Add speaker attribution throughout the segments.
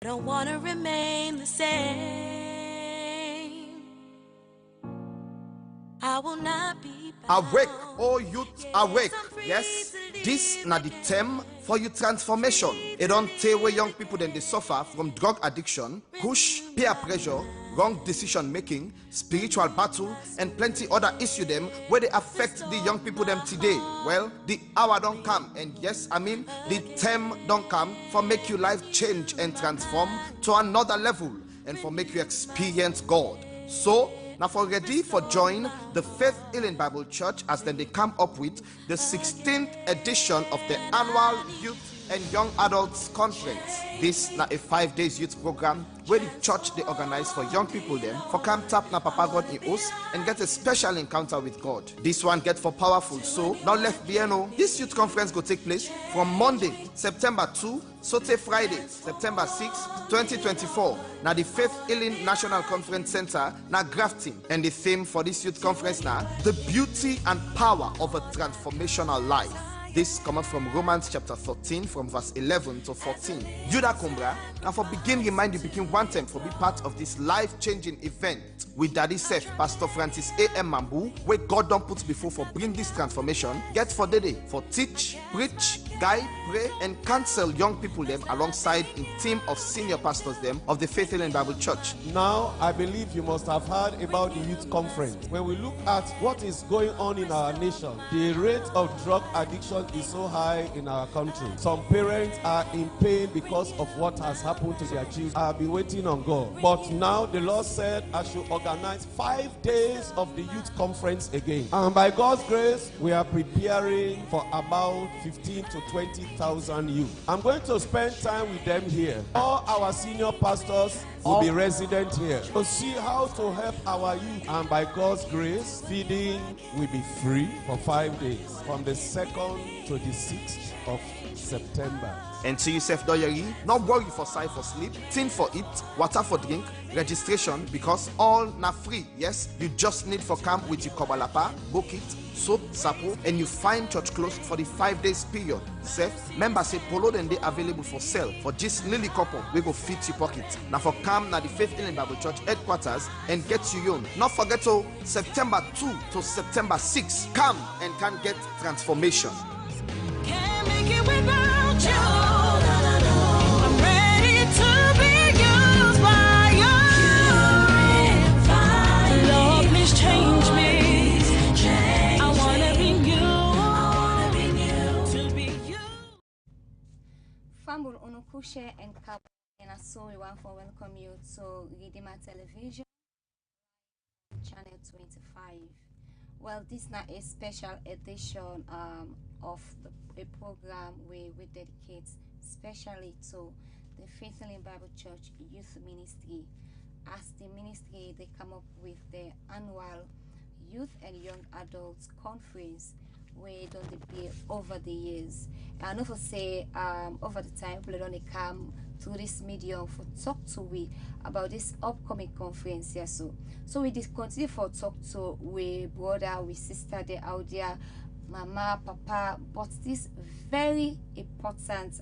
Speaker 1: I don't want to remain the same. I will not be bound.
Speaker 2: Awake, oh youth, awake. Yes, this na the term for you transformation. It don't take away young people then they suffer from drug addiction, push, peer pressure, wrong decision making, spiritual battle, and plenty other issue them where they affect the young people them today. Well, the hour don't come, and yes, I mean the term don't come for make your life change and transform to another level and for make you experience God. So now for ready for join the Faith Healing Bible Church as then they come up with the 16th edition of the annual Youth and Young Adults Conference. This na a 5 days youth program where the church they organize for young people them for come tap na Papa God in us and get a special encounter with God. This one get for powerful, so now left BNO. This youth conference go take place from Monday, September 2, Sote Friday, September 6, 2024. Now the Faith Healing National Conference Center na Grafting, and the theme for this youth conference now the beauty and power of a transformational life. This comes from Romans chapter 13 from verse 11 to 14. Judah Kumbra, now for begin remind you begin one time for be part of this life-changing event with Daddy Seth, Pastor Francis A.M. Mambu, where God don't put before for bring this transformation. Get for the day for teach, preach, guide, pray, and counsel young people them alongside in team of senior pastors them of the Faith Healing Bible Church.
Speaker 3: Now, I believe you must have heard about the youth conference. When we look at what is going on in our nation, the rate of drug addiction is so high in our country. Some parents are in pain because of what has happened to their children. I have been waiting on God. But now the Lord said I should organize 5 days of the youth conference again. And by God's grace, we are preparing for about 15 to 20,000 youth. I'm going to spend time with them here. All our senior pastors will be resident here to see how to help our youth. And by God's grace, feeding will be free for 5 days from the 2nd to the 6th of September.
Speaker 2: And see yourself doyery, not worry for sight for sleep, tin for eat, water for drink, registration because all na free. Yes, you just need for camp with your kobalapa, bucket, soap, sapo, and you find church clothes for the 5 days period. Seth, members say polo then they available for sale for just lily couple we go fit your pocket. Now for camp na the Faith Healing Bible Church headquarters and get you young. Not forget to September 2 to September 6. Come and can get transformation.
Speaker 1: Can't make it without you. I'm ready to be used by you. Lord, please change me. I wanna be you. To be you.
Speaker 4: Fambul Unukushe and Kap and so we want to welcome you to Redeemer Television channel 25. Well, this is not a special edition of a program where we dedicate especially to the Faith Healing Bible Church Youth Ministry. As the ministry, they come up with the annual Youth and Young Adults Conference where don't they be over the years. And also say over the time people don't come to this medium for talk to we about this upcoming conference here. So we just continue for talk to we brother, we sister they out there, mama, papa, but this very important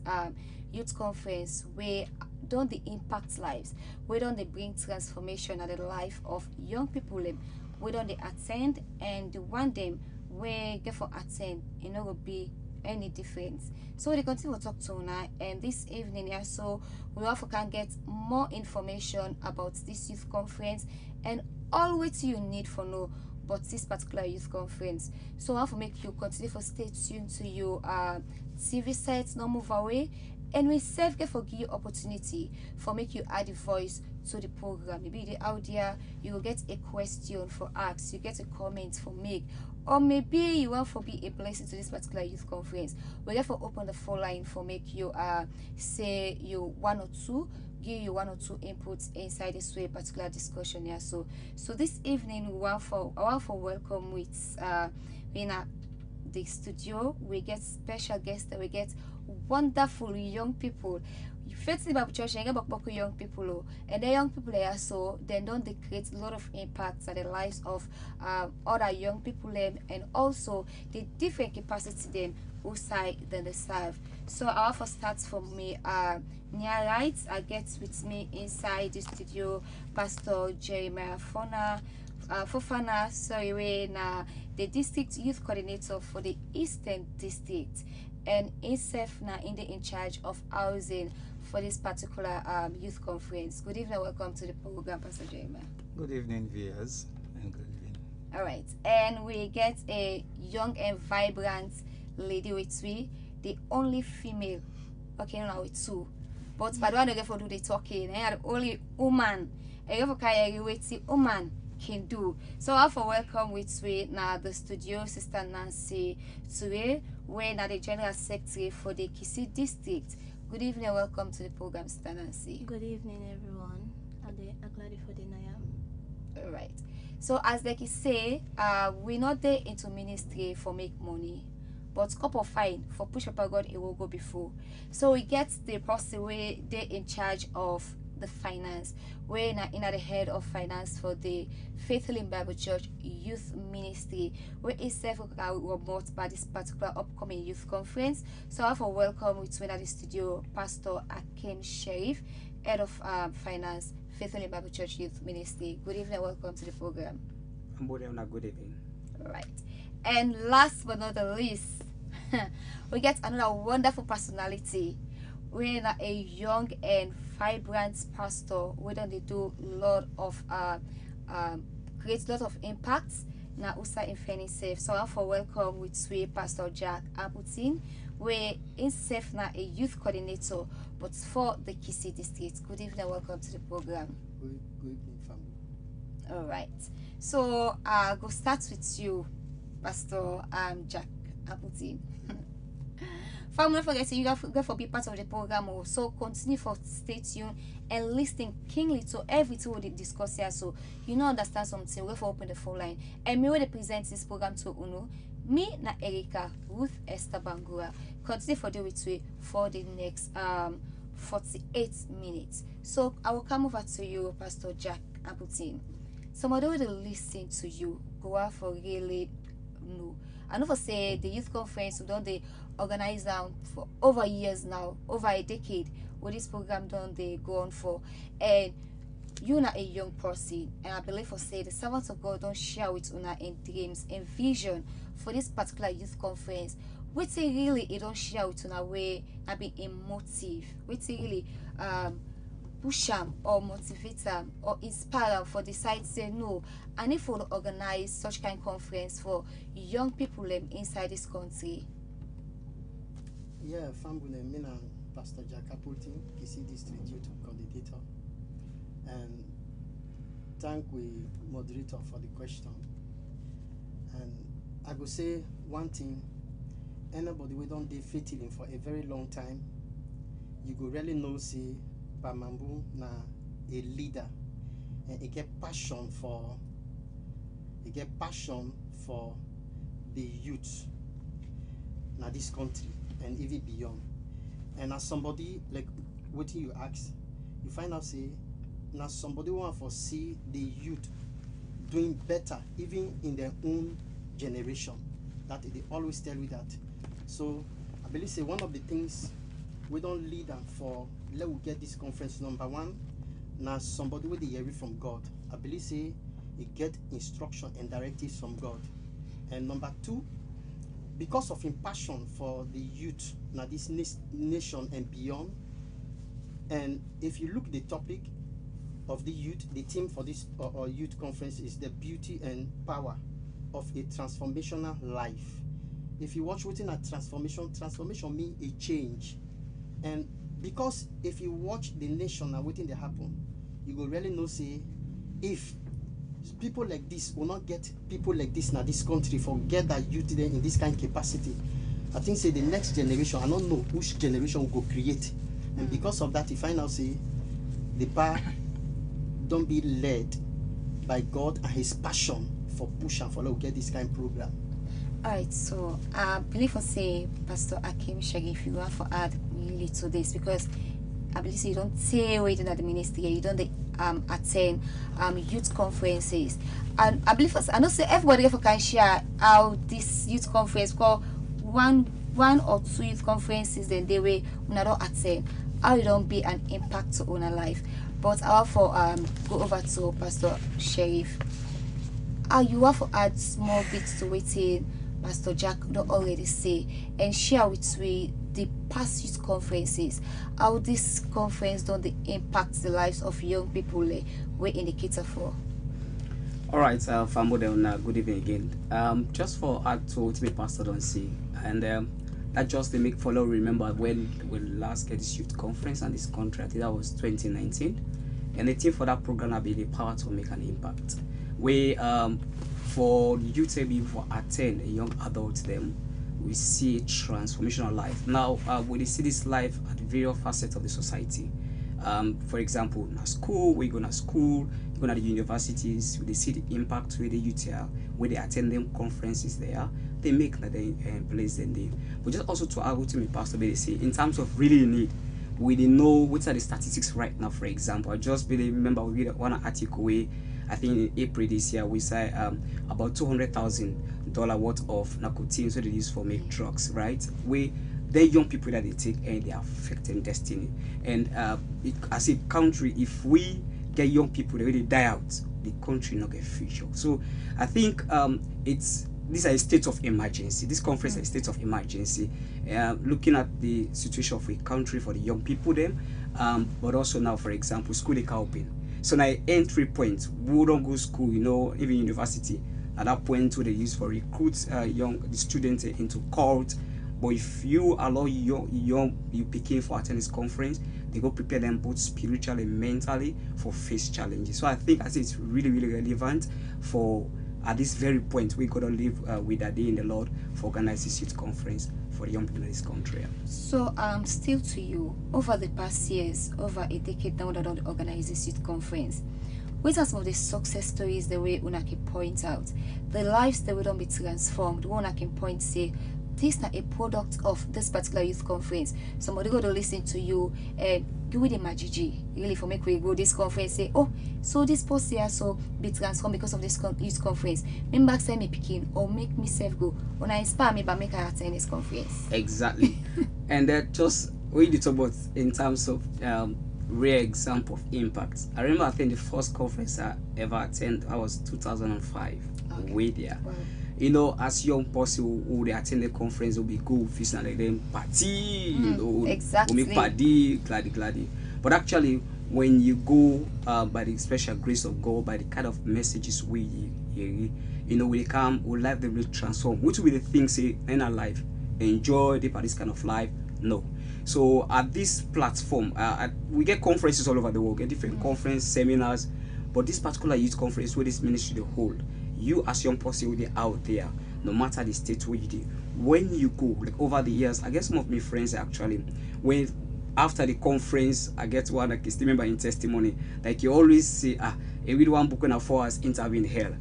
Speaker 4: youth conference where don't they impact lives, where don't they bring transformation in the life of young people, where don't they attend and the one them where get for attend, you know, will be any difference. So we continue to talk to now, and this evening here, so we also can get more information about this youth conference and all what you need for know about this particular youth conference. So I have to make you continue for stay tuned to your TV sets, not move away, and we self get for give you opportunity for make you add a voice to the program. Maybe the out there you will get a question for ask, you get a comment for make, or maybe you want to be a blessing to this particular youth conference. We therefore open the phone line for make you say you one or two, give you one or two inputs inside this way particular discussion here. So this evening we want for welcome with in the studio. We get special guests, that we get wonderful young people. Faith Bible Church and get young people, and the young people are so then don't they create a lot of impacts on the lives of other young people and also the different capacity them Usai then the serve. So our first starts from me near right. I get with me inside the studio Pastor Jeremiah Fofana, sorry, we na the district youth coordinator for the Eastern District, and himself na in charge of housing for this particular youth conference. Good evening, welcome to the program, Pastor Jeremiah.
Speaker 5: Good evening, viewers, and good evening.
Speaker 4: All right, and we get a young and vibrant lady with we, the only female. Okay, now with two, but I don't get for do the talking. The only woman. I get for carry with the woman can do. So I for welcome with we now the studio Sister Nancy Tue, we now the general secretary for the Kisii district. Good evening, welcome to the program, Sister Nancy.
Speaker 6: Good evening, everyone. I'm glad for the Naya.
Speaker 4: All right. So as like you say, we not there into ministry for make money, but couple fine for push up God it will go before. So we get the person where they in charge of the finance. We're in the head of finance for the Faithful in Bible Church Youth Ministry, where is several remote by this particular upcoming youth conference. So I have a welcome with me at the studio, Pastor Akim Sharif, head of finance, Faithful in Bible Church Youth Ministry. Good evening, welcome to the program.
Speaker 5: Good evening.
Speaker 4: All right. And last but not the least, we get another wonderful personality. We're a young and vibrant pastor. We don't do a lot of create a lot of impacts na usa in safe. So I for welcome with sweet Pastor Jack Appleton. We in safe na a youth coordinator, but for the Kisii district. Good evening, welcome to the program.
Speaker 7: Good evening, family.
Speaker 4: All right. So I'll go start with you, Pastor Jack Appleton. Family, don't forget you got for be part of the program, so continue for stay tuned and listen keenly to everything we discuss here, so you know understand something. We're for open the phone line and me will present this program to Uno. Me na Erica Ruth Esther Bangura. Continue for the way for the next 48 minutes. So I will come over to you, Pastor Jack Appleton. Somebody will listen to you. Go out for really no. I know for say the youth conference we don't they organize them for over years now, over a decade. What this program done they go on for, and you're not a young person, and I believe for say the servants of God don't share with una in dreams and vision for this particular youth conference. Which really it don't share with una way and be emotive. Which really push them or motivate them or inspire them for decide say no, and if we organize such kind of conference for young people inside this country.
Speaker 7: Yeah, family, me and Pastor Jack Appleton, Kisii District Youth Coordinator, and thank we moderator for the question. And I go say one thing: anybody we don't do faithfully for a very long time, you go really know say Bamambu na a leader, and he get passion for the youth na this country and even beyond. And as somebody like what you ask, you find out say now somebody want to see the youth doing better even in their own generation. That they always tell you that. So I believe say one of the things we don't lead them for let we get this conference. Number one, now somebody with the hearing from God. I believe say he get instruction and directives from God. And number two, because of his passion for the youth, now this nation and beyond. And if you look the topic of the youth, the theme for this youth conference is the beauty and power of a transformational life. If you watch within a transformation means a change. And because if you watch the nation and waiting to happen, you will really know say if people like this will not get people like this now this country forget that youth then in this kind of capacity. I think say the next generation, I don't know which generation will go create. And because of that, you find out say the bar don't be led by God and his passion for push and follow get this kind of program.
Speaker 4: Alright, so I believe for say Pastor Akim Shagi, if you want to add really to this, because I believe you don't say waiting at the ministry, you don't attend youth conferences. And I believe for I know say everybody can share how this youth conference called one one or two youth conferences then they way una don't attend, how it don't be an impact to una life. But I want for go over to Pastor Sheriff. You have to add small bits to it Pastor Jack don't already say, and share with we the past youth conferences, how this conference don't they impact the lives of young people we indicator for.
Speaker 5: All right, Famodel, good evening again. Just for add to what me Pastor don't see, and that just to make follow remember when we last get this youth conference and this country, I think that was 2019, and the team for that program will be the power to make an impact. We for youth to be for attend a young adults them, we see a transformational life. Now we see this life at various facets of the society. For example, na school, we go to school, we go to the universities, we see the impact where the youth are, where they attend them conferences there, they make that they place them there. But just also to argue to me, Pastor, they say in terms of really need, we didn't know what are the statistics right now. For example, I just really remember we read one article where I think in April this year we say about $200,000 worth of nicotine so they use for make drugs, right? They're young people that they take and they are affecting destiny. And as a country, if we get young people that really die out, the country not get future. So I think this is a state of emergency. This conference is a state of emergency, looking at the situation of a country for the young people then, but also now, for example, school they can open. So now entry point, we don't go school, even university. At that point, they use for recruit the students into cult. But if you allow you picking for attend this conference, they go prepare them both spiritually and mentally for face challenges. So I think it's really, really relevant for at this very point we gotta live with a day in the Lord for organize this youth conference for the young people in this country.
Speaker 4: So still to you, over the past years, over a decade now that I organize this youth conference, what are some of the success stories the way una can point out, the lives that will don't be transformed, one I can point say this is not a product of this particular youth conference. Somebody go to listen to you and give it a magigi really for make we go this conference say, oh, so this post here so be transformed because of this youth conference. Remember say me picking or make myself go when I inspire me but make I attend this conference.
Speaker 5: Exactly. And that just we did talk about in terms of rare example of impact. I remember I think the first conference I ever attended, I was 2005. Okay. Way there. Wow. As young person who they attend the conference will be good, feast and like them party,
Speaker 4: exactly.
Speaker 5: We make party, gladdy. But actually, when you go by the special grace of God, by the kind of messages we hear, we come, we life them will transform. Which will be the things say in our life? Enjoy this kind of life? No. So at this platform, we get conferences all over the world, get different conference seminars, but this particular youth conference where this ministry they hold. You as young person with out there, no matter the state where you do, when you go, like over the years, I guess some of my friends actually, when after the conference, I get one like still remember in testimony, like you always say, everyone booking a 4 hours interview in hell.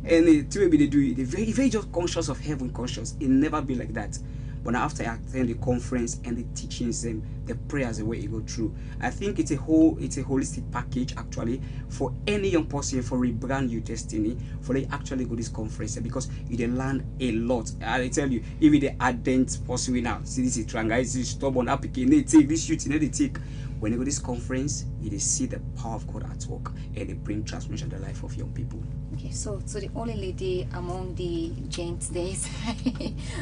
Speaker 5: And the two way they do it, they're very, very just conscious of heaven conscious. It never be like that. But after I attend the conference and the teachings and the prayers the way you go through, I think it's a holistic package actually for any young person for rebrand your destiny for they actually go this conference because you they learn a lot. I tell you, if they ardent person now, see this is tranga, this is stubborn, application, they take this shooting, they take. When you go to this conference, you see the power of God at work and they bring transformation to the life of young people.
Speaker 4: Okay, so the only lady among the gents days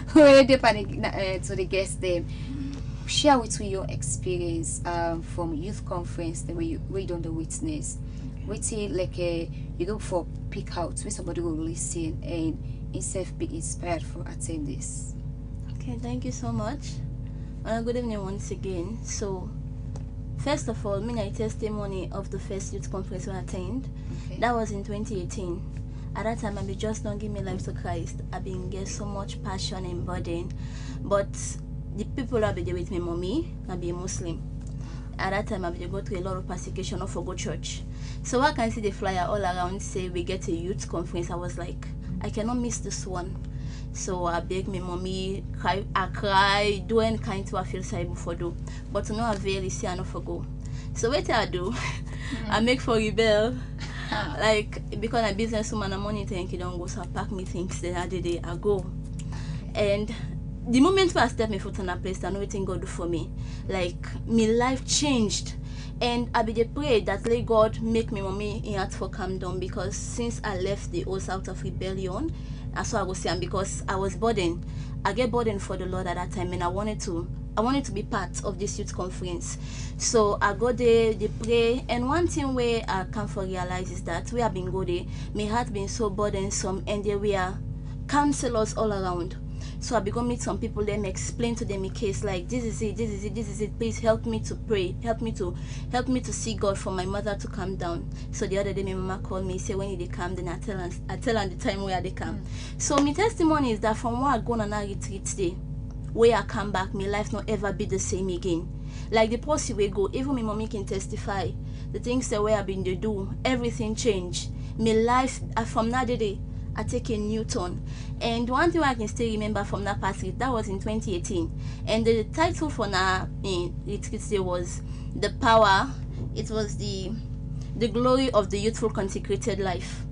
Speaker 4: who are to the guests them, share with me your experience from youth conference the way you don't the witness. We say like you go for pick out where somebody will listen and himself be inspired for attend this.
Speaker 6: Okay, thank you so much. Good evening once again. So first of all, my testimony of the first youth conference I attended. Okay. That was in 2018. At that time, I just don't give my life to Christ. I've been get so much passion and burden. But the people I've been there with me, mommy, I be a Muslim. At that time, I've been go through a lot of persecution of go church. So I can see the flyer all around say we get a youth conference. I was like, I cannot miss this one. So I beg my mommy, I cry, do any kind to I feel sorry before do. But to no avail is I not for go. So what I do, I make for rebel. Like because I'm businesswoman and money thank you don't go so I pack me things the other day I go. And the moment where I step my foot on that place, I know everything God do for me. Like, my life changed. And I be dey pray that let God make me mommy in heart for calm down, because since I left the house out of rebellion, that's what I was saying, because I was burdened. I get burdened for the Lord at that time, and I wanted to be part of this youth conference. So I go there, they pray, and one thing where I come for realize is that we have been go there, my heart been so burdensome, and there we are counselors all around. So I began meet some people, then explain to them a case like this is it. Please help me to pray, help me to see God for my mother to calm down. So the other day my mama called me, say when they come, then I tell her the time where they come. So my testimony is that from where I go on a retreat today, where I come back, my life not ever be the same again. Like the posse we go, even my mommy can testify. The things that we have been to do, everything changed. My life from that day, I take a new turn. And one thing I can still remember from that past retreat, that was in 2018. And the title for that retreat was The Power. It was the glory of the youthful consecrated life.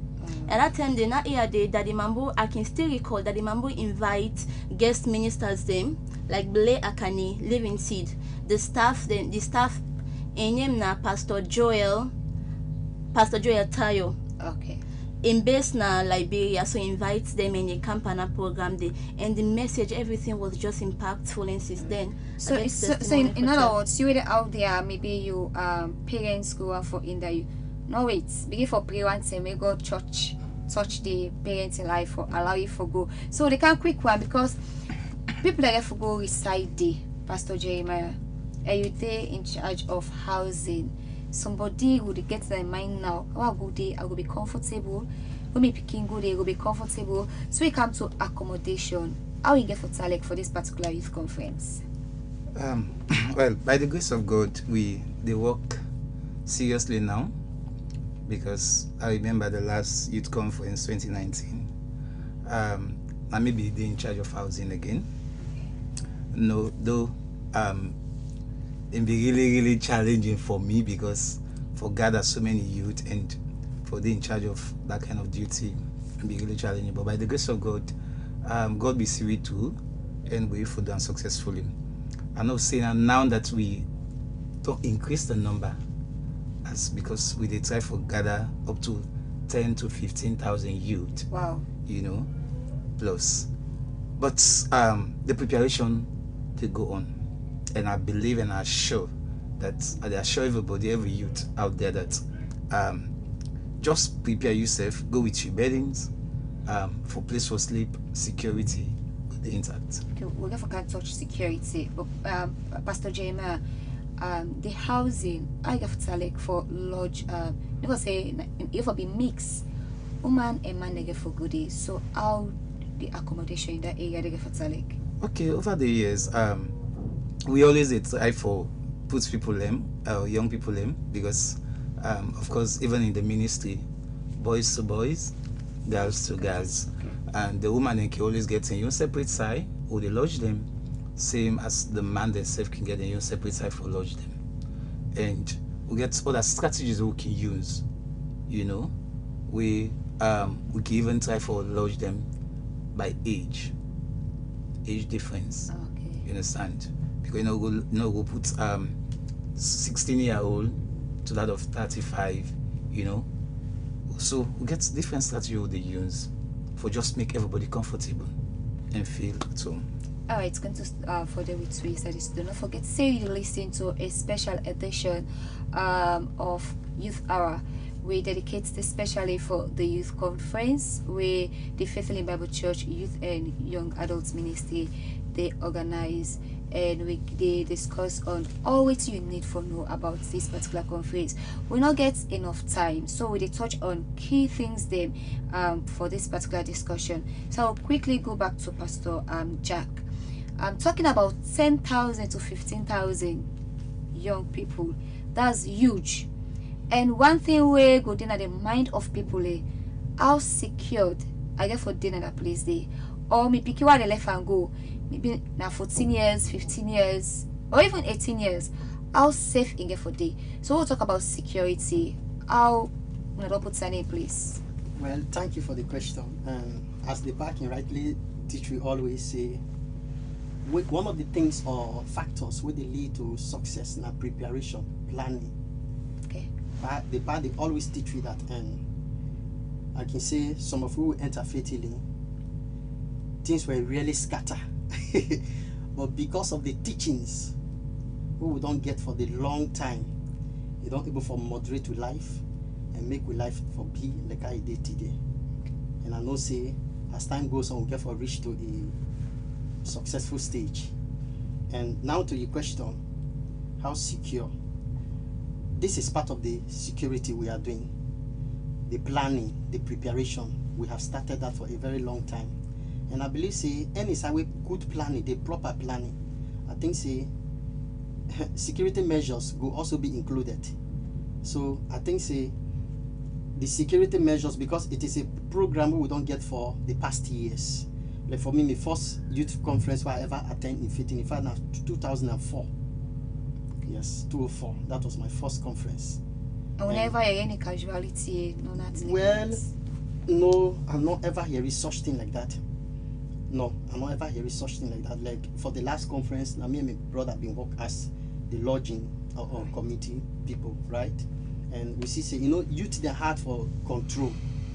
Speaker 6: At that time, Daddy Mambo, I can still recall Daddy Mambo invite guest ministers them, like Bele Akani, Living Seed, the staff, and name na Pastor Joel Tayo.
Speaker 4: Okay.
Speaker 6: In base na Liberia, so invites them in a campana program day, and the message, everything was just impactful. And since then,
Speaker 4: So in other words, you were out there, maybe you parents go out for in the no wait, begin for pray once and may go church touch the parents in life or allow you for go. So they can quick one, because people that for go reside the Pastor Jeremiah, and you there in charge of housing. Somebody would get their mind now, oh, go there, I will be comfortable. When me picking go there, will be comfortable. So we come to accommodation. How you get for Talek for this particular youth conference?
Speaker 8: Well, by the grace of God, they work seriously now, because I remember the last youth conference 2019. I maybe they in charge of housing again. No, though it be really challenging for me, because for gather so many youth and for they in charge of that kind of duty, it be really challenging. But by the grace of God, God be serious too, and we for done successfully. I'm not saying now that we don't increase the number, as because we did try for gather up to 10 to 15,000 youth.
Speaker 4: Wow.
Speaker 8: You know, plus. But the preparation to go on. And I believe and I assure that I assure everybody, every youth out there, that just prepare yourself, go with your beddings, for place for sleep, security, the intact.
Speaker 4: Okay, we're going to touch security, but Pastor Jeremiah, the housing, I have to like for lodge, you say if it be mixed, woman and man they get for goodies. So how the accommodation in that area they get for like?
Speaker 8: Okay, over the years, we always try for put people young people because of course even in the ministry, boys to boys, girls to girls, and the woman can always get in your separate side or they lodge them, same as the man themselves can get in your separate side for lodge them. And we get other strategies we can use, you know. We can even try for lodge them by age difference.
Speaker 4: Okay.
Speaker 8: You understand? Because we'll put 16-year-old to that of 35, you know. So we get different strategy they use for just make everybody comfortable and feel at home.
Speaker 4: Alright, it's going to further with Swiss. Do not forget to say you listen to a special edition of Youth Hour. We dedicate this especially for the youth conference where the Faithful in Bible Church Youth and Young Adults Ministry they organize, and they discuss on all what you need to know about this particular conference. We not get enough time, so we touch on key things then for this particular discussion. So I'll quickly go back to Pastor Jack. I'm talking about 10,000 to 15,000 young people. That's huge. And one thing we go in at the mind of people, how secured I get for dinner that place there, or maybe pick one left and go, maybe now 14 years, 15 years, or even 18 years. How safe in get for day? So we'll talk about security. How we don't put something in place.
Speaker 7: Well, thank you for the question. As the parking rightly teach, we always say, one of the things or factors where they lead to success na preparation, planning.
Speaker 4: Okay.
Speaker 7: But they always teach you that, and I can say some of you will enter faith healing, things were really scatter. But because of the teachings we don't get for the long time, you don't able for moderate to life and make with life for be like I did today. And I know say as time goes on, we get for reach to a successful stage. And now to your question, how secure? This is part of the security we are doing. The planning, the preparation, we have started that for a very long time. And I believe say any good planning, the proper planning, I think say security measures will also be included. So I think say the security measures, because it is a program we don't get for the past years. Like for me, my first youth conference I ever attended in Faith in fact, 2004. Yes, 2004. That was my first conference.
Speaker 4: And whenever you hear any casualty, no, that's
Speaker 7: well, no, I'm not ever hearing such thing like that. No, I'm not ever hearing such thing like that. Like for the last conference, me and my brother been work as the lodging or committee people, right? And we see say, you know, youth they're hard for control.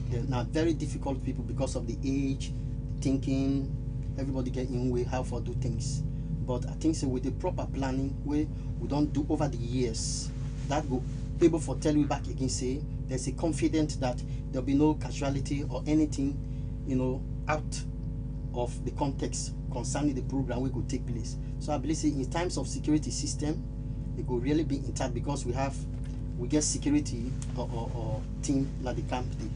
Speaker 7: They're not very difficult people because of the age, thinking, everybody get in way how for do things. But I think so with the proper planning we don't do over the years, that go able for tell you back again say there's a confidence that there'll be no casualty or anything, you know, out of the context concerning the program we could take place. So I believe say in times of security system, it could really be intact because we get security or team like the camp day.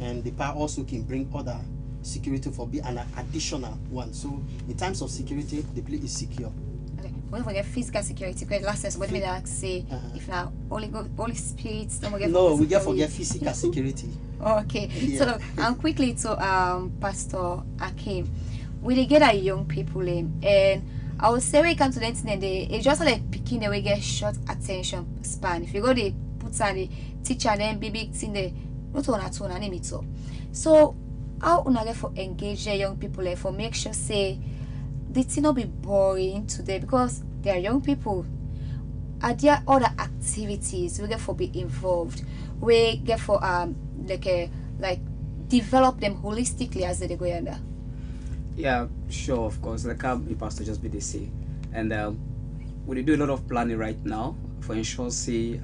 Speaker 7: And the power also can bring other security for be an additional one. So in times of security, the place is secure.
Speaker 4: Okay. We don't get physical security because last time what did I say? If now Holy Spirit, don't forget.
Speaker 7: No, we get forget physical security.
Speaker 4: Okay.
Speaker 7: Yeah.
Speaker 4: So and quickly to Pastor Akim, we dey get our young people in, and I would say we come to the internet, it's just like picking the way get short attention span. If you go the put on the teacher and then big thing the not on at all and it so. So how una get for engage the young people for make sure say the thing not be boring today because they are young people. Are there other activities we get for be involved? We get for like develop them holistically as they go under.
Speaker 5: Yeah, sure, of course. Like how the pastor just be they say, and we do a lot of planning right now for ensure say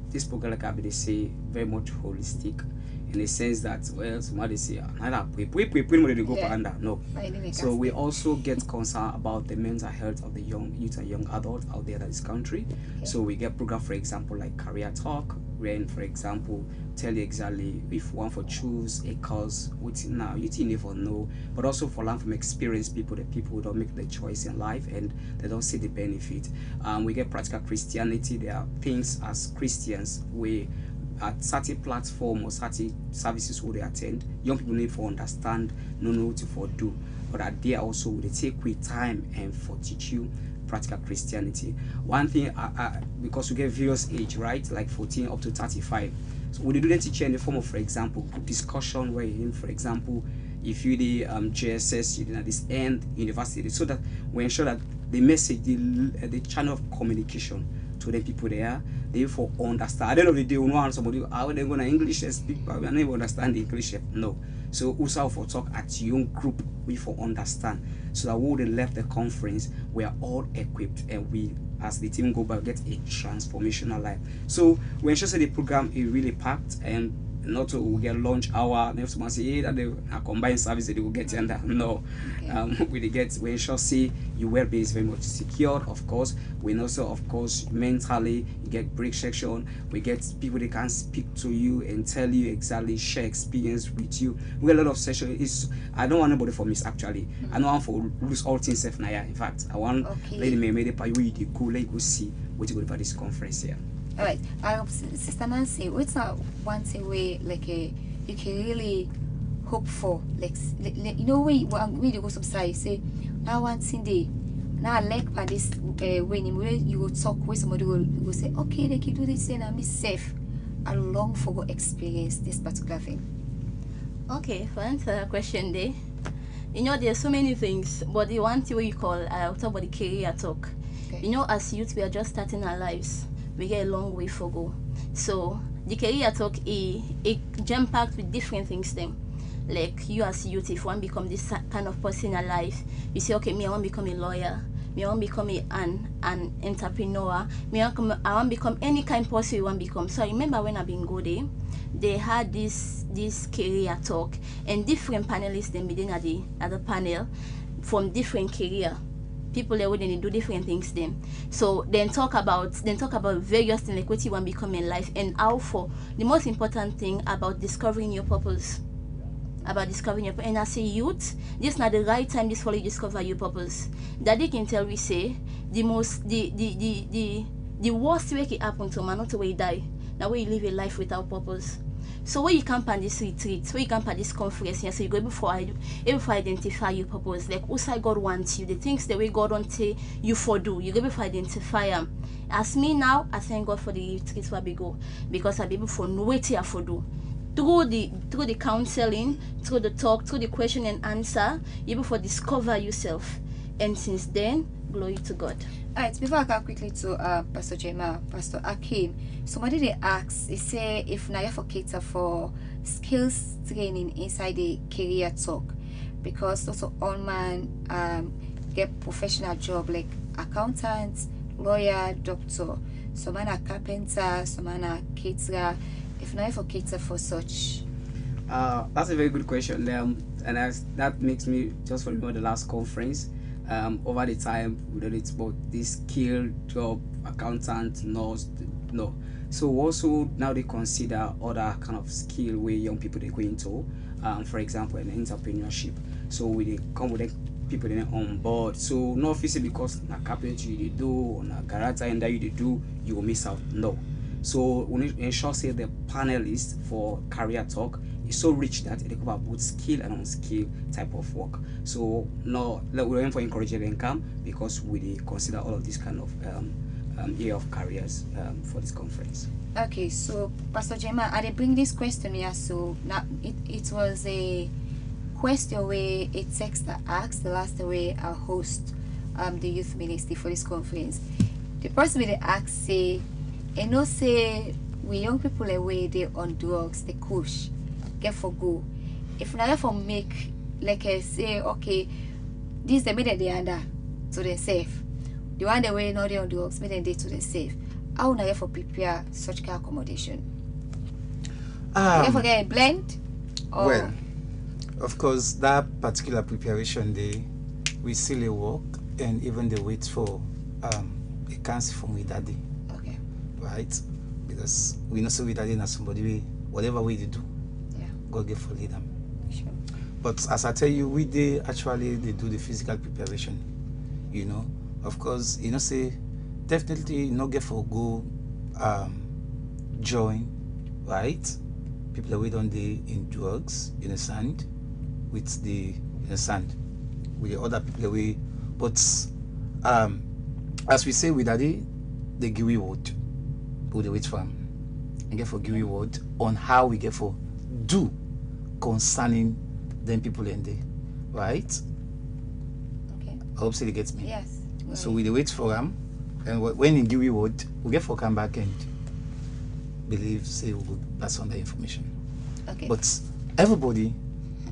Speaker 5: this program like I be they say very much holistic in the sense that well somebody say we go under no. So we also get concerned about the mental health of the young youth and young adults out there in this country. Okay. So we get program for example like career talk, where for example tell you exactly if one for choose a cause which now you never know, but also for learn from experienced people, the people who don't make the choice in life and they don't see the benefit. We get practical Christianity. There are things as Christians we at certain platform or certain services where they attend, young people need to understand, know what to for do, but at there also they take with time and for teach you practical Christianity. One thing because we get various age, right, like 14 up to 35. So we do the teach in the form of, for example, discussion where in, for example, if you the JSS, you at this end university, so that we ensure that the message, the channel of communication to the people there, they for understand. At the end of the day, we want somebody how they going to English speak, but we are not even understand the English. No. So also for talk at young group, we for understand. So that when they left the conference, we are all equipped and we as the team go back get a transformational life. So we ensure that the program is really packed and not to we get lunch hour. Next month say that they are combined service that they will get under. No, okay. We ensure say your well-being is very much secured. Of course, we also of course mentally you get break section. We get people that can speak to you and tell you exactly share experience with you. We get a lot of sessions. I don't want anybody for miss actually. I don't want for lose all things safe now. In fact, I want lady may made it you go let go see what you go for this conference here.
Speaker 4: All right, Sister Nancy, what's one thing way like you can really hope for? Like you know, we go subside say now one thing day now like by this when you go talk with somebody will say okay they can do this and I'm safe. I long for go experience this particular thing.
Speaker 6: Okay, for answer that question there, You know, there's so many things, but the one thing we call, I'll talk about the career talk.
Speaker 4: Okay.
Speaker 6: You know, as youth, we are just starting our lives. We get a long way to go. So the career talk is jam-packed with different things then. Like you as youth, if you want to become this kind of person in life, you say, okay, me, I want to become a lawyer. Me, I want to become an entrepreneur. I want to become any kind of person you want to become. So I remember when I've been go there, they had this career talk, and different panelists then within at the panel from different career. People that wouldn't do different things then. So then talk about various things like what you want to become in life, and how for the most important thing about discovering your purpose. And as a youth, this is not the right time this for you discover your purpose. Daddy can tell we say the worst way can happen to man, not the way you die. Now where you live a life without purpose. So when you come on this retreat, when you come on this conference, so you go able to identify your purpose. Like who say God wants you, the things the way God wants you for do, you go able to identify them. As me now, I thank God for the retreat where we go, because I be able to know what I for do. Through the counseling, through the talk, through the question and answer, you're able to discover yourself. And since then, glory to God.
Speaker 4: Alright, before I come quickly to Pastor Jemma, Pastor Akim, somebody they ask, they say if now you for cater for skills training inside the career talk, because also all man get professional job like accountant, lawyer, doctor, some man a carpenter, some man a caterer. If now you for cater for such.
Speaker 5: That's a very good question, and that makes me just remember the last conference. Over the time we did it about this skill job, accountant, nurse, no. So also now they consider other kind of skill where young people they go into, for example, an entrepreneurship. So we come with people on board. So not physically because na carpentry they do or na garage and that you do, you will miss out. No. So we need to ensure say the panelists for career talk is so rich that they cover both skill and unskill type of work. So no, we're aiming for encouraging income because we consider all of these kind of area of careers for this conference.
Speaker 4: Okay, so Pastor Jemma, I did bring this question here. So now it was a question where a texter asked the last way our host the youth ministry for this conference. The person with the ask say, and no say we young people away they on drugs, they push, get for go. If now for make like I say, okay, this the minute they under to the safe. The one the way not they on drugs, make them day to the safe. How now for prepare such kind of accommodation? You forget a blend? Or
Speaker 8: Well, of course, that particular preparation day, we still a work and even the wait for a counsel from with daddy.
Speaker 4: okay.
Speaker 8: Right? Because we know so with daddy na somebody whatever way they do,
Speaker 4: Yeah.
Speaker 8: God give for them.
Speaker 4: Sure.
Speaker 8: But as I tell you, we they actually they do the physical preparation. You know, of course, you know say definitely not get for go join, right? People away on the in drugs, you understand, with the with the other people away. But as we say with daddy, they give we word, put the wait for him, and get for give we word on how we get for do concerning them people in there, right?
Speaker 4: Okay.
Speaker 8: I hope so they get me.
Speaker 4: Yes.
Speaker 8: So we dey wait for him, and when he give we word, we get for come back and believe say we will pass on the information.
Speaker 4: Okay.
Speaker 8: But everybody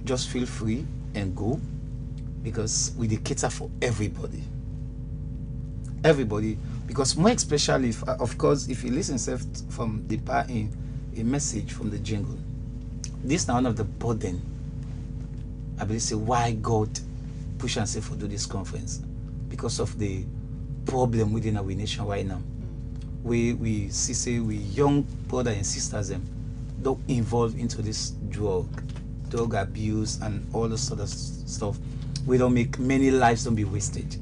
Speaker 8: just feel free and go, because we dey cater for everybody. Everybody, because more especially if, of course, if you listen from the part in a message from the jingle, this now one of the burden I believe say why God push and say for do this conference, because of the problem within our nation right now. We see say we young brothers and sisters them don't involve into this drug abuse and all this sort of stuff. We don't make many lives don't be wasted.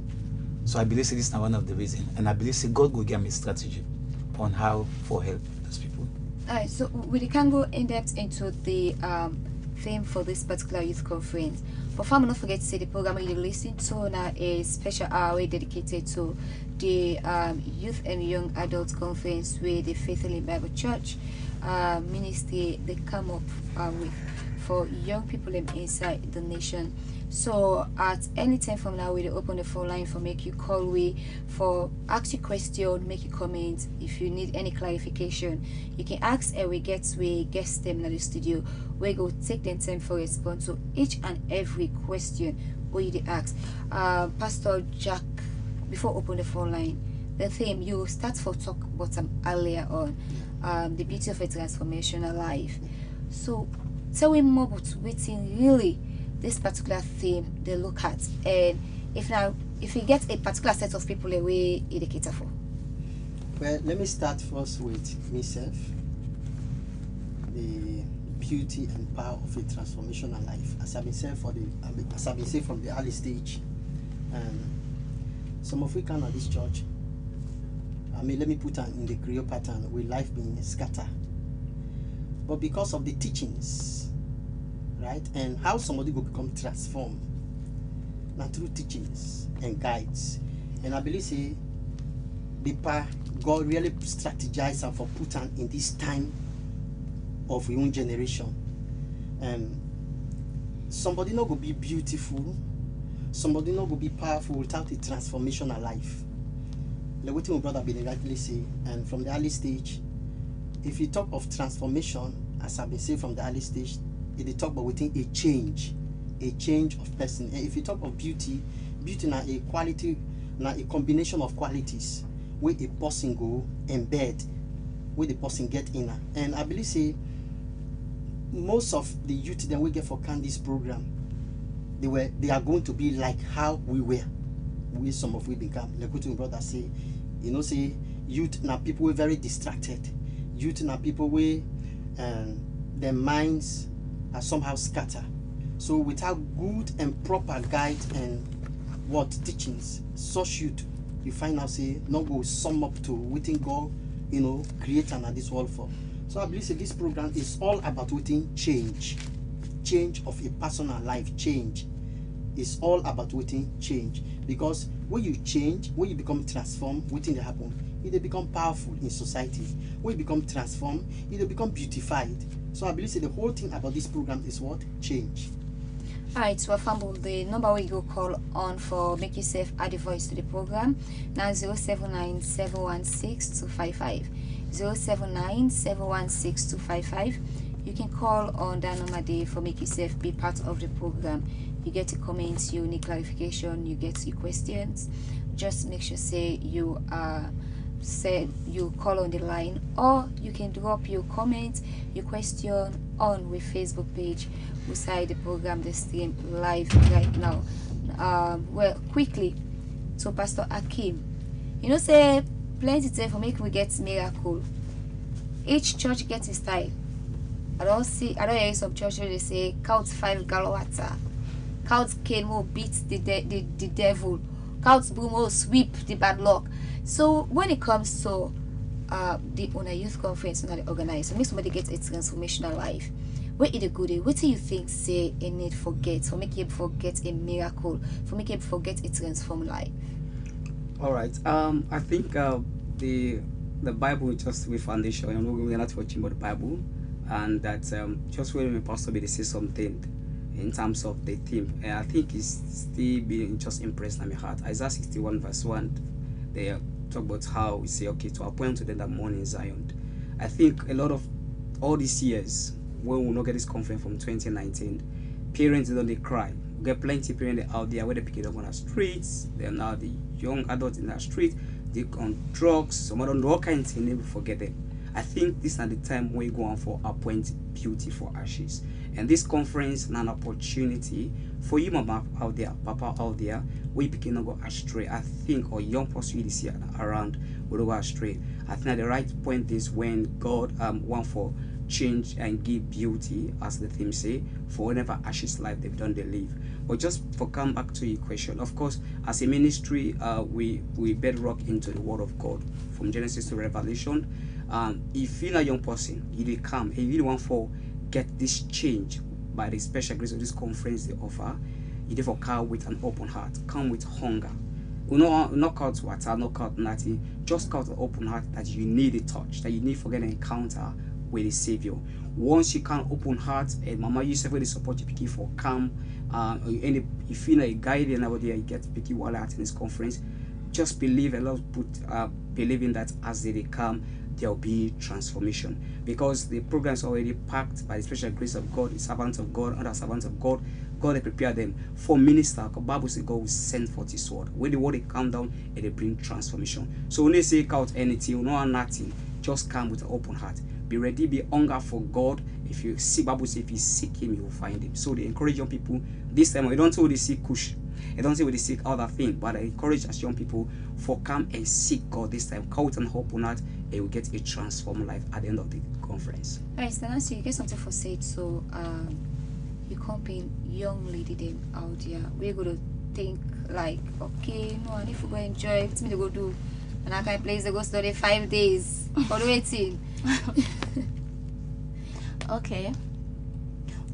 Speaker 8: So I believe say this is one of the reasons, and I believe say God will give me a strategy on how for help those people.
Speaker 4: Alright, so we can go in depth into the theme for this particular youth conference. But far, not forget to say the program you listen to now a special hour dedicated to the youth and young adult conference with the Faithfully Bible Church ministry they come up with for young people inside the nation. So at any time from now, we'll open the phone line for make you call we for ask your question, make your comment. If you need any clarification, you can ask and we get them in the studio. We go take them time for response to each and every question we you ask. Pastor Jack, before open the phone line, the theme you start for talk about earlier on, the beauty of a transformational life. So tell me more about waiting really this particular theme they look at, and if you get a particular set of people away it cater for.
Speaker 7: Well, let me start first with myself. The beauty and power of a transformational life, as I've been saying from the early stage, and some of we come at this church. Let me put in the Creole pattern with life being scattered, but because of the teachings, right, and how somebody will become transformed now through teachings and guides. And I believe say God really strategized and for putting in this time of your own generation. And somebody not gonna be beautiful, somebody not gonna be powerful without a transformational life. Like what my brother been rightly say, and from the early stage, if you talk of transformation, as I've been saying from the early stage, they talk about within a change of person. And if you talk of beauty now a quality, now a combination of qualities where a person go embed, where the person get in. And I believe say most of the youth that we get for Candice program, they are going to be like how we were. We some of we become, like what my brother say, say youth now people were very distracted. Youth now people were their minds are somehow scattered. So without good and proper guide and what teachings, such youth, you find out say not go sum up to within God, create and this world for. So I believe that this program is all about within change of a personal life. Change is all about within change, because when you change, when you become transformed, within the happen, it become powerful in society. When you become transformed, it become beautified. So I believe that the whole thing about this program is what? Change.
Speaker 4: Alright, so Fumble, the number we go call on for make yourself add a voice to the program now 079 716 255. 079 716 255. You can call on that number there for make yourself be part of the program. You get your comments, you need clarification, you get your questions. Just make sure say you you call on the line, or you can drop your comment, your question on with Facebook page beside the program, the stream live right now. Well, quickly, so Pastor Akim, say plenty time for make we get miracle. Each church gets his style. I don't hear some churches they say count 5 gallon water, count cane will beat the devil, count broom will sweep the bad luck. So when it comes to the on a youth conference when they organize, so make somebody get a transformational life. Where is the good? What do you think say a need forget for make you forget a miracle, for make you forget a transformed life?
Speaker 5: All right. I think the Bible is just with foundation, and we're not watching about the Bible, and that just when my pastor be say something in terms of the theme, and I think it's still being just impressed on my heart. Isaiah 61 verse 1. They talk about how we say, okay, to appoint to them that morning Zion. I think a lot of all these years, when we not get this conference from 2019, parents don't they cry. We get plenty of parents out there where they pick it up on the streets. They're now the young adults in the street. They on drugs. Some of them all kinds of things. Never forget them. I think this is the time when we go on for appoint beauty for ashes. And this conference is an opportunity for you, mama out there, papa out there, we begin to go astray. I think, or young person this year around will go astray. I think at the right point is when God want for change and give beauty, as the theme say, for whatever ashes life they've done they live. But just for come back to your question, of course, as a ministry, we bedrock into the Word of God from Genesis to Revelation. If you're a young person, you will come, if you want for get this change by the special grace of this conference they offer, you therefore come with an open heart, come with hunger. Knock out water, knock out nothing, just out an open heart that you need a touch, that you need for an encounter with the Savior. Once you can open heart, and Mama Yusuf will support you picky for come, and you feel like guiding over there, you get picky while at this conference. Just believe and Lord put believing that as they come, there will be transformation, because the program is already packed by the special grace of God, the servants of God, other servants of God. God will prepare them for minister. The Bible says God will send forth His word. When the word they come down, and they bring transformation. So when they say out anything, you know nothing, just come with an open heart. Be ready, be hunger for God. If you see, Bible says if you seek Him, you will find Him. So they encourage young people this time. I don't say they seek kush. I don't say they seek other thing, but I encourage as young people for come and seek God this time. Come with an open heart, and you will get a transformed life at the end of the conference.
Speaker 4: Alright, so Nancy, you get something for said. So you comping young lady them out here. We're gonna think like, okay, no, I need to go enjoy. It's me to go do. And I can place to go study 5 days. For waiting.
Speaker 6: Okay.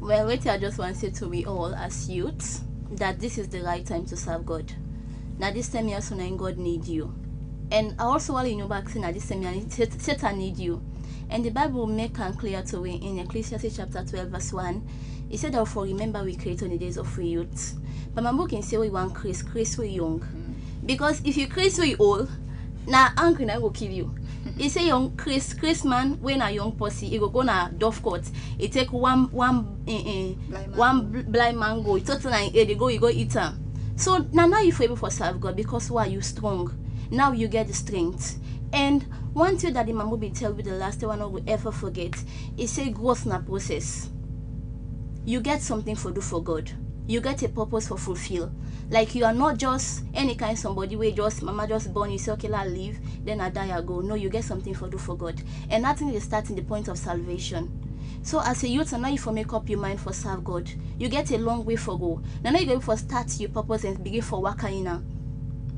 Speaker 6: Well, wait, I just want to say to we all as youths that this is the right time to serve God. Now this time you also know God need you. And I also want you know back saying that this time Satan need you. And the Bible will make it clear to we in Ecclesiastes chapter 12 verse 1. It said, therefore remember we create on the days of we youth. But my book can say we want Chris we young. Because if you Chris we old, now angry I will kill you. He say young Chris man when a young pussy he go na dove court. He take one blind mango. He total and they go eat them. So now you able for serve God because why you strong. Now you get the strength. And one thing that the Imam will tell you the last one I will ever forget, he say growth na process. You get something for do for God. You get a purpose for fulfill. Like you are not just any kind of somebody where just mama just born, you say okay I live, then I die I go. No, you get something for do for God. And that thing is starting the point of salvation. So as a youth, now you for make up your mind for serve God. You get a long way for go. Now you go for start your purpose and begin for working in.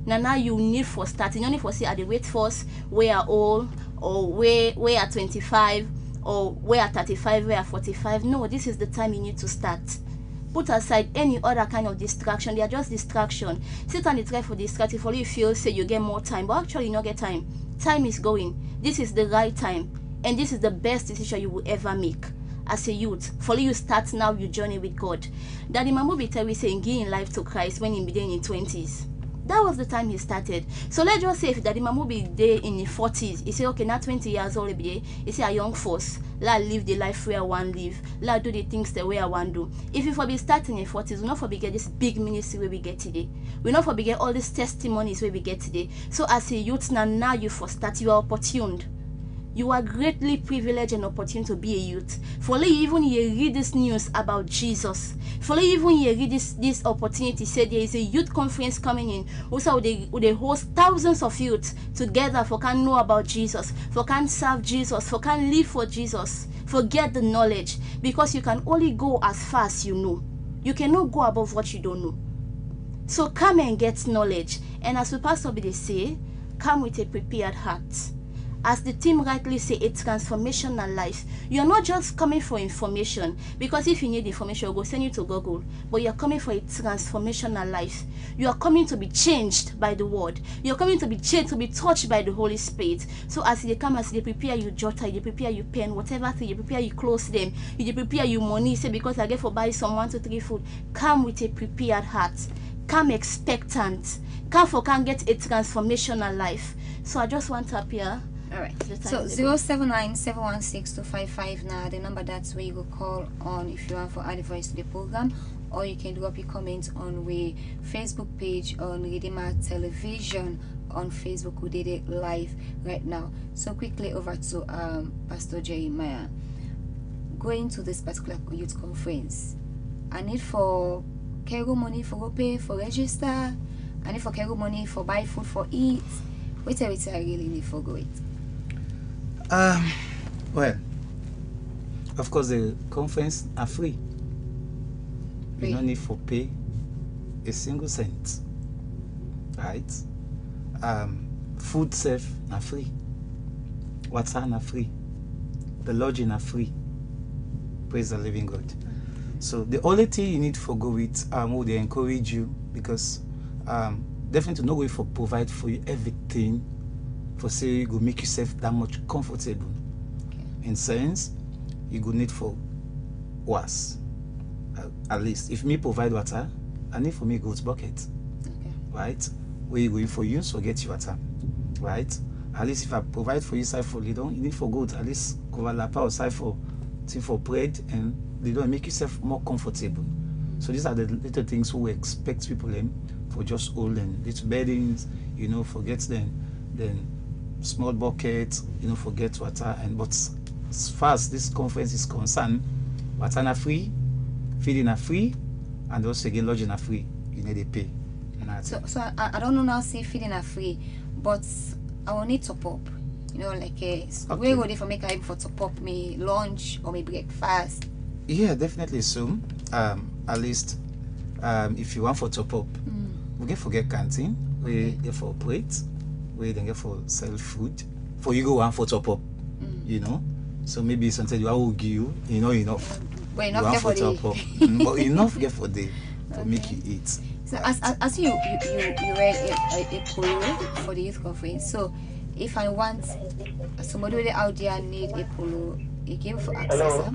Speaker 6: Now you need for starting. You need for see at the wait force where are old or where are 25 or where are 35, where are 45. No, this is the time you need to start. Put aside any other kind of distraction. They are just distraction. Sit and try for distraction for you feel say you get more time, but actually you not get time. Time is going. This is the right time, and this is the best decision you will ever make as a youth. For you start now your journey with God. Daddy Mamu be tell we saying giving life to Christ when he began in 20s. That was the time he started. So let's just say if Daddy Mamu be there in the 40s, he say okay now 20 years old be there. He say a young force. Let live the life where I want live. Let do the things the way I want do. If you for be starting in 40s, we not for be get this big ministry where we get today. We not for be get all these testimonies where we get today. So as a youth now you for start, you are opportuned. You are greatly privileged and opportune to be a youth. For even you read this news about Jesus. For even you read this opportunity, say there is a youth conference coming in. Also they host thousands of youth together for can know about Jesus, for can serve Jesus, for can live for Jesus, for get the knowledge. Because you can only go as far as you know. You cannot go above what you don't know. So come and get knowledge. And as the pastor be they say, come with a prepared heart. As the team rightly say, a transformational life. You're not just coming for information, because if you need information, we'll go send you to Google, but you're coming for a transformational life. You are coming to be changed by the word. You're coming to be changed, to be touched by the Holy Spirit. So as they come, as they prepare you jotter, they prepare you pen, whatever thing, you prepare you clothes them, you prepare you money, say because I get for buy some 1, 2, 3 food. Come with a prepared heart. Come expectant. Come for can get a transformational life. So I just want to appear.
Speaker 4: Alright, so 079-716-255 now, the number that's where you go call on if you want for advice to the program, or you can drop your comments on we Facebook page on Redeemer Television on Facebook. We did it live right now. So quickly over to Pastor Jeremiah. Going to this particular youth conference, I need for cargo money for go pay for register, I need for cargo money for buy food for eat. What I really need for go it?
Speaker 8: Well, of course the conference are free. You don't need for pay a single cent, right? Food safe are free, water are free, the lodging are free. Praise the living God. So the only thing you need for go with would they encourage you, because definitely no way for provide for you everything for say you go make yourself that much comfortable. in sense, you go need for was at least if me provide water, I need for me goat bucket.
Speaker 4: Okay.
Speaker 8: Right? Where you going for use, forget your water. Right? At least if I provide for you side for little, you need for goat, at least cover lapa or side for thing for bread and they don't make yourself more comfortable. So these are the little things we expect people for just holding little beddings, forget then small buckets, forget water but as far as this conference is concerned, water na free, feeding are free, and also again lodging are free. You need to pay.
Speaker 4: So I don't know now say feeding are free, but I will need top up. Like where would if I make able for top up me lunch or me breakfast?
Speaker 8: Yeah, definitely so. At least if you want for top up, we get forget canteen, we get for plate, we then get for sell food. For you go one for top up, So maybe sometimes you will give you, enough.
Speaker 4: But enough get for
Speaker 8: top up. But enough get for the to make you eat.
Speaker 4: So as you read a polo for the youth conference. So if I want somebody out there need a polo, you give for access.
Speaker 8: Oh.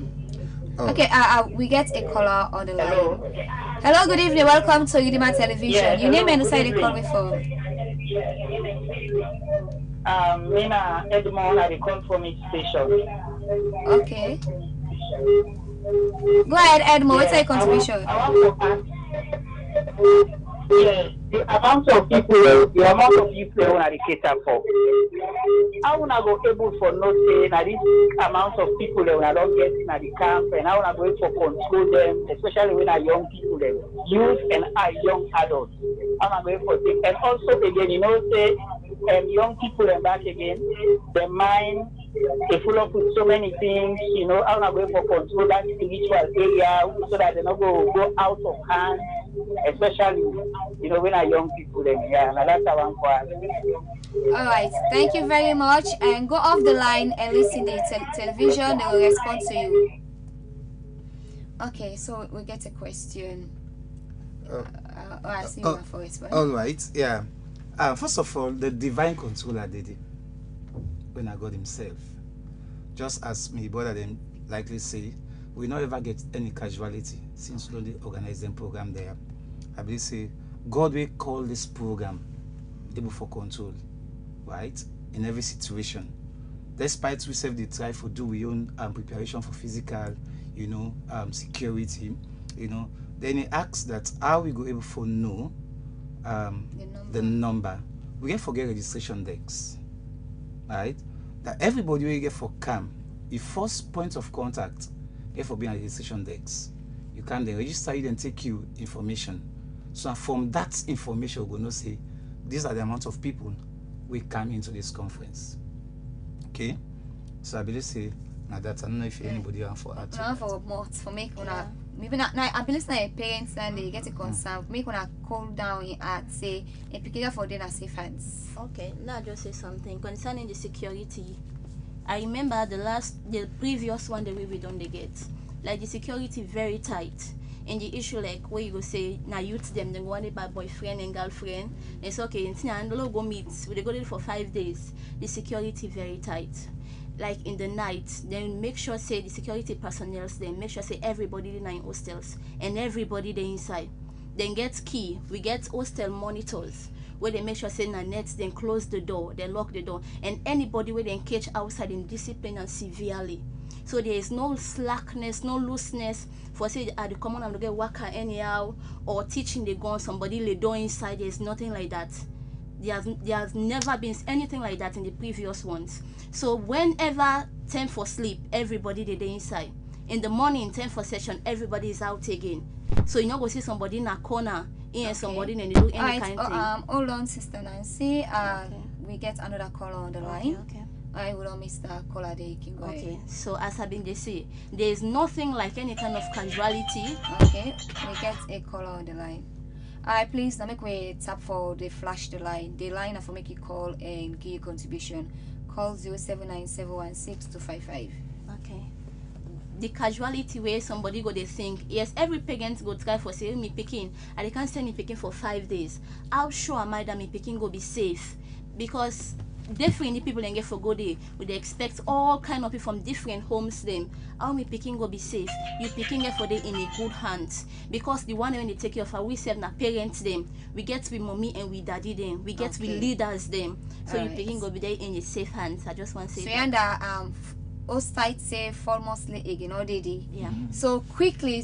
Speaker 4: Okay, we get a caller on the line. Hello, good evening. Welcome to Udima Television. Your name and the side you call me from?
Speaker 9: Mina Edmond at the Conformity Station.
Speaker 4: Okay. Go ahead, Edmond. What's your contribution?
Speaker 9: The amount of people when I cater for. I wanna go able for not saying that this amount of people when I don't get in at the camp, and I wanna go for control them, especially when I young people, them youth and young adults. I'm going for things, and also again, say, young people and back again, their mind they full up with so many things. I wanna go for control that spiritual area so that they not go out of hand. Especially, when our young people, and that's our one for us.
Speaker 4: All right, thank you very much. And go off the line and listen to the television. They will respond to you. Okay, so we get a question. I see you for it.
Speaker 8: All right, yeah. First of all, the divine controller did it when I got himself. Just as my brother them likely say, we not ever get any casualty since we don't organize them program there. I believe say God will call this program able for control, right? In every situation. Despite we self the try for do we own preparation for physical, security, then he asks that how we go able for know the number. We can forget registration decks, right? That everybody will get for camp, the first point of contact for being at the registration decks. You can then register it and take you information. So from that information, we're going to say these are the amount of people we come into this conference. Okay? So I believe say now that I don't know if anybody want for that.
Speaker 4: No, for more for make una maybe not now I believe na parents and they get a concern make una cool down and say a particular for them as safe hands.
Speaker 6: Okay, now I'll just say something concerning the security. I remember the previous one that we done the gate. Like the security very tight. And the issue like where you go say now youth them then go on by boyfriend and girlfriend. It's okay, and go meet. We go there for 5 days. The security very tight. Like in the night, then make sure say the security personnel then make sure say everybody in hostels and everybody there inside. Then get key. We get hostel monitors where they make sure say na nets, then close the door, then lock the door, and anybody where they catch outside in discipline and severely. So there is no slackness, no looseness for say at the common and get worker anyhow or teaching the gun somebody lay door inside. There's nothing like that. There has never been anything like that in the previous ones. So whenever time for sleep, everybody they inside. In the morning, time for session, everybody is out again. So you not go see somebody in a corner, somebody and they do any kind of thing.
Speaker 4: Hold on, Sister Nancy. We get another caller on the line.
Speaker 6: Okay.
Speaker 4: I will not miss the caller. They can go
Speaker 6: Okay,
Speaker 4: ahead.
Speaker 6: so as I've been say, there is nothing like any kind of casualty.
Speaker 4: Okay, we get a caller on the line. Alright, please now make we tap for the flash the line. The line for make you call and give your contribution. Call 079716255.
Speaker 6: Okay. The casualty where somebody go they think, yes, every parent go try for say me picking and they can't send me picking for 5 days. How sure am I that me picking go be safe? Because different people and get for go there. We dey expect all kind of people from different homes them. How me picking go be safe? You picking get for them in a good hands. Because the one when they take care of her, we serve na parents them. We get with mommy and we daddy them. We get with leaders them. So you picking go be there in a safe hands. I just want to say.
Speaker 4: So
Speaker 6: that.
Speaker 4: and outside say for mostly again all day.
Speaker 6: Yeah.
Speaker 4: So quickly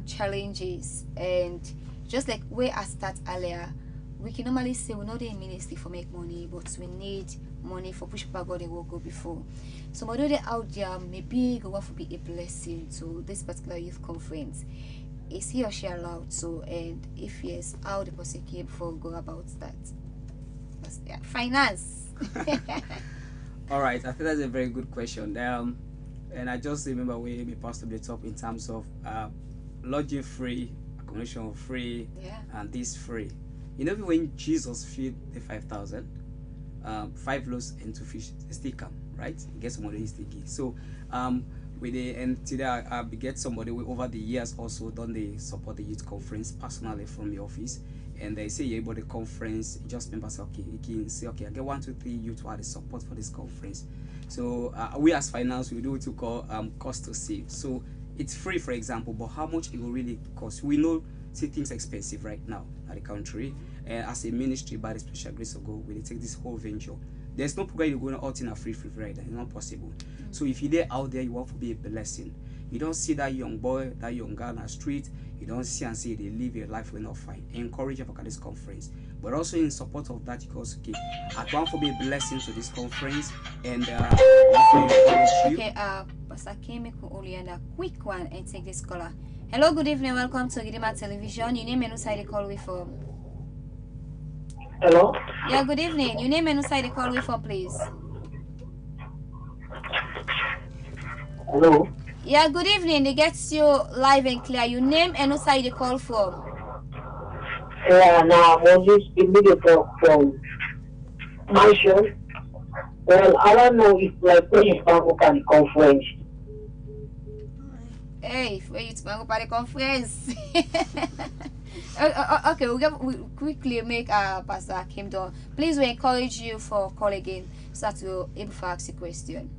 Speaker 4: challenges and just like where I start earlier, we can normally say we're not in ministry for make money, but we need money for push people God they will go before. So somebody out there maybe go want to be a blessing to this particular youth conference. Is he or she allowed to? And if yes, how the person came before go about that? Because, yeah, finance.
Speaker 5: All right, I think that's a very good question. And I just remember where me pastor the top in terms of lodging free, accommodation free, and this free. You know, when Jesus fed the 5,000, 5 loaves and 2 fish, still come, right? You get somebody is still give. So, with the and today I get somebody who over the years also done the support the youth conference personally from the office, and they say you're able the conference. Just members say okay, you can say okay, I get 1, 2, 3 youth who are the support for this conference. So we as finance we do what we call cost to save. So it's free, for example, but how much it will really cost? We know see things expensive right now at the country. As a ministry, by the special grace of God, we take this whole venture. There's no program you're going out in a free rider. It's not possible. So if you're there out there, you want to be a blessing. You don't see that young boy, that young girl on the street. You don't see and say they live a life will not fine. Encourage them for this conference. But also in support of that, because okay, I want to be a blessing to this conference and
Speaker 4: okay, Pastor Kemi could only end a quick one and take this caller. Hello, good evening, welcome to Gidima Television. Your name and who side the call with from?
Speaker 10: Hello?
Speaker 4: Yeah, good evening. Your name and who side the call with from, please?
Speaker 10: Hello?
Speaker 4: Yeah, good evening. They get you live and clear. Your name and who side the call from?
Speaker 10: Yeah, now Moses immediate from Mansion. Well, I don't know if like when you come up at the conference.
Speaker 4: Hey, where you to up at the conference? Okay, we quickly make Pastor Kim down. Please, we encourage you for call again so that we'll able to ask a question.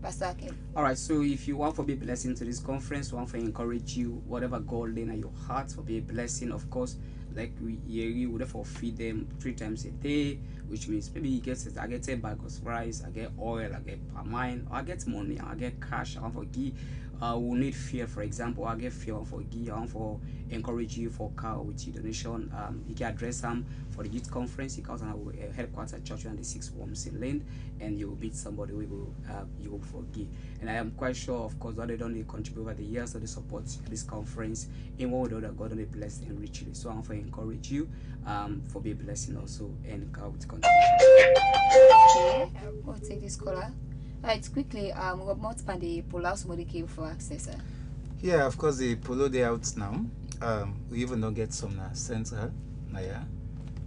Speaker 4: Pastor Kim.
Speaker 5: All right, so if you want to be a blessing to this conference, want to encourage you, whatever God lay in your heart for be a blessing, of course. Like we would therefore feed them 3 times a day, which means maybe you get I get 10 bags of rice, I get oil, I get palm wine, I get money, I get cash, I want for give. We need fear, for example. I get fear for give, I want for encourage you for car with your donation. You can address them for the youth conference. You can also have headquarters church on the 6 Worms in Lane, and you will meet somebody who will you will forgive. And I am quite sure, of course, that they don't contribute over the years of the support this conference in one way or other. God only blessed and richly. So I want to encourage you for be a blessing also, and God will continue.
Speaker 4: Okay, we'll take this caller. Right, quickly, we got more span the pull out somebody came for access.
Speaker 8: Yeah, of course the polo day out now. We even don't get some central, yeah.